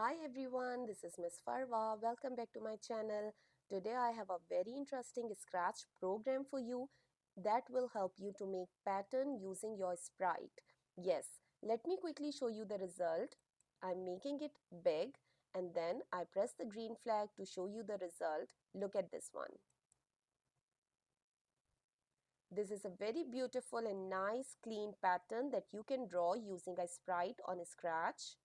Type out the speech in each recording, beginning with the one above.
Hi everyone, this is Miss Farwa. Welcome back to my channel. Today I have a very interesting scratch program for you that will help you to make pattern using your sprite. Yes, let me quickly show you the result. I'm making it big and then I press the green flag to show you the result. Look at this one. This is a very beautiful and nice clean pattern that you can draw using a sprite on Scratch.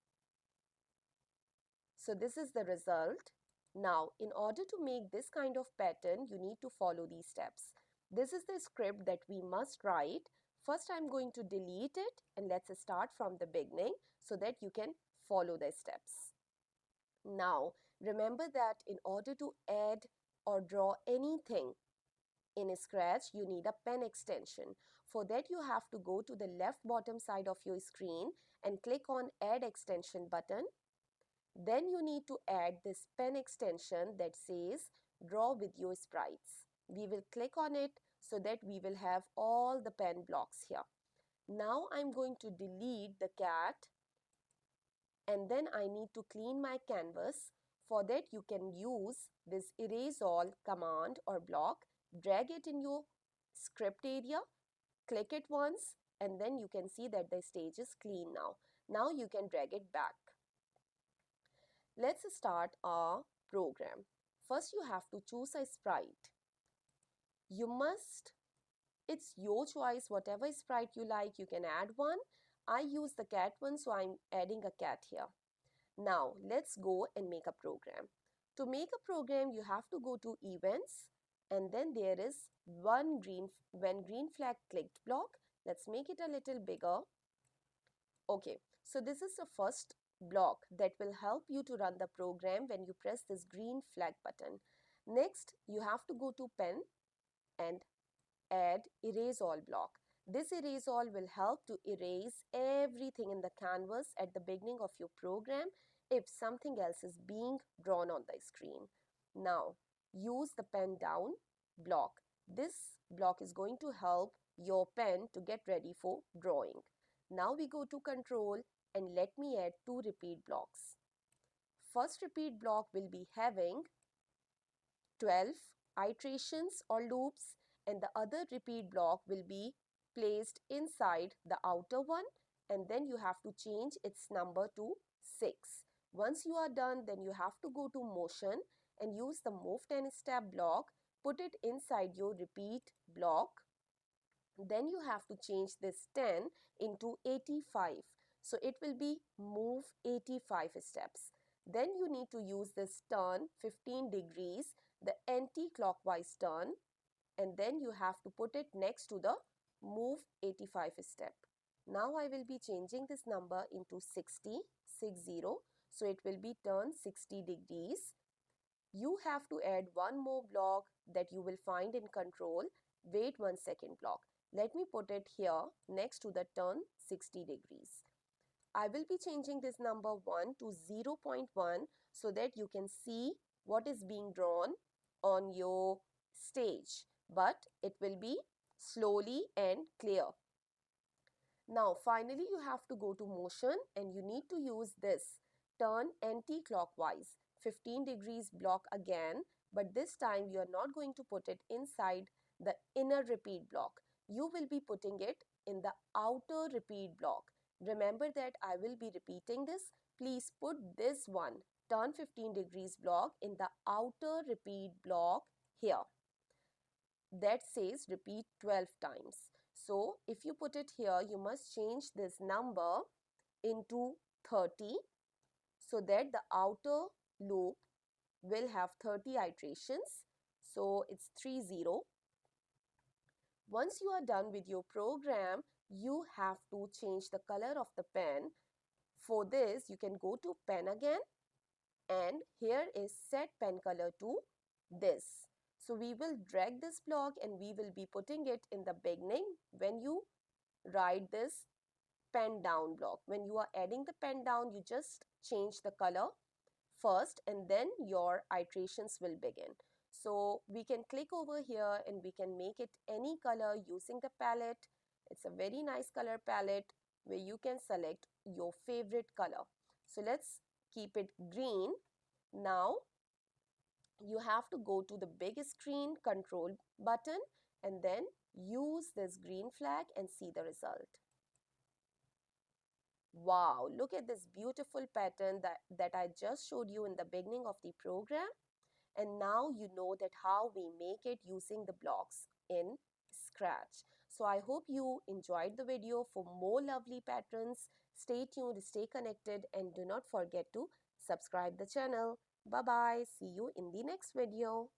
So this is the result. Now, in order to make this kind of pattern, you need to follow these steps. This is the script that we must write. First, I'm going to delete it and let's start from the beginning so that you can follow the steps. Now, remember that in order to add or draw anything in Scratch, you need a pen extension. For that, you have to go to the left bottom side of your screen and click on Add Extension button. Then you need to add this pen extension that says Draw with your sprites. We will click on it so that we will have all the pen blocks here. Now I'm going to delete the cat and then I need to clean my canvas. For that you can use this erase all command or block, drag it in your script area, click it once and then you can see that the stage is clean now. Now you can drag it back. Let's start our program. First, you have to choose a sprite. It's your choice, whatever sprite you like, you can add one. I use the cat one, so I'm adding a cat here. Now, let's go and make a program. To make a program, you have to go to Events, and then there is when green flag clicked block. Let's make it a little bigger. Okay, so this is the first block that will help you to run the program when you press this green flag button. Next, you have to go to pen and add erase all block. This erase all will help to erase everything in the canvas at the beginning of your program if something else is being drawn on the screen. Now, use the pen down block. This block is going to help your pen to get ready for drawing. Now we go to control and let me add two repeat blocks. First repeat block will be having 12 iterations or loops and the other repeat block will be placed inside the outer one and then you have to change its number to 6. Once you are done, then you have to go to motion and use the move 10 step block, put it inside your repeat block. Then you have to change this 10 into 85. So it will be move 85 steps. Then you need to use this turn 15 degrees, the anti-clockwise turn, and then you have to put it next to the move 85 step. Now I will be changing this number into 60, 60. So it will be turn 60 degrees. You have to add one more block that you will find in control. Wait 1 second block. Let me put it here next to the turn 60 degrees. I will be changing this number 1 to 0.1 so that you can see what is being drawn on your stage, but it will be slowly and clear. Now finally you have to go to motion and you need to use this turn anti-clockwise 15 degrees block again, but this time you are not going to put it inside the inner repeat block. You will be putting it in the outer repeat block. Remember that I will be repeating this. Please put this one turn 15 degrees block in the outer repeat block here. That says repeat 12 times. So if you put it here, you must change this number into 30 so that the outer loop will have 30 iterations. So it's 30. Once you are done with your program, you have to change the color of the pen. For this, you can go to pen again and here is set pen color to this. So we will drag this block and we will be putting it in the beginning when you write this pen down block. When you are adding the pen down, you just change the color first and then your iterations will begin. So we can click over here and we can make it any color using the palette. It's a very nice color palette where you can select your favorite color. So let's keep it green. Now you have to go to the big screen control button and then use this green flag and see the result. Wow, look at this beautiful pattern that I just showed you in the beginning of the program. And now you know that how we make it using the blocks in Scratch. So I hope you enjoyed the video. For more lovely patterns, stay tuned, stay connected, and do not forget to subscribe the channel. Bye bye. See you in the next video.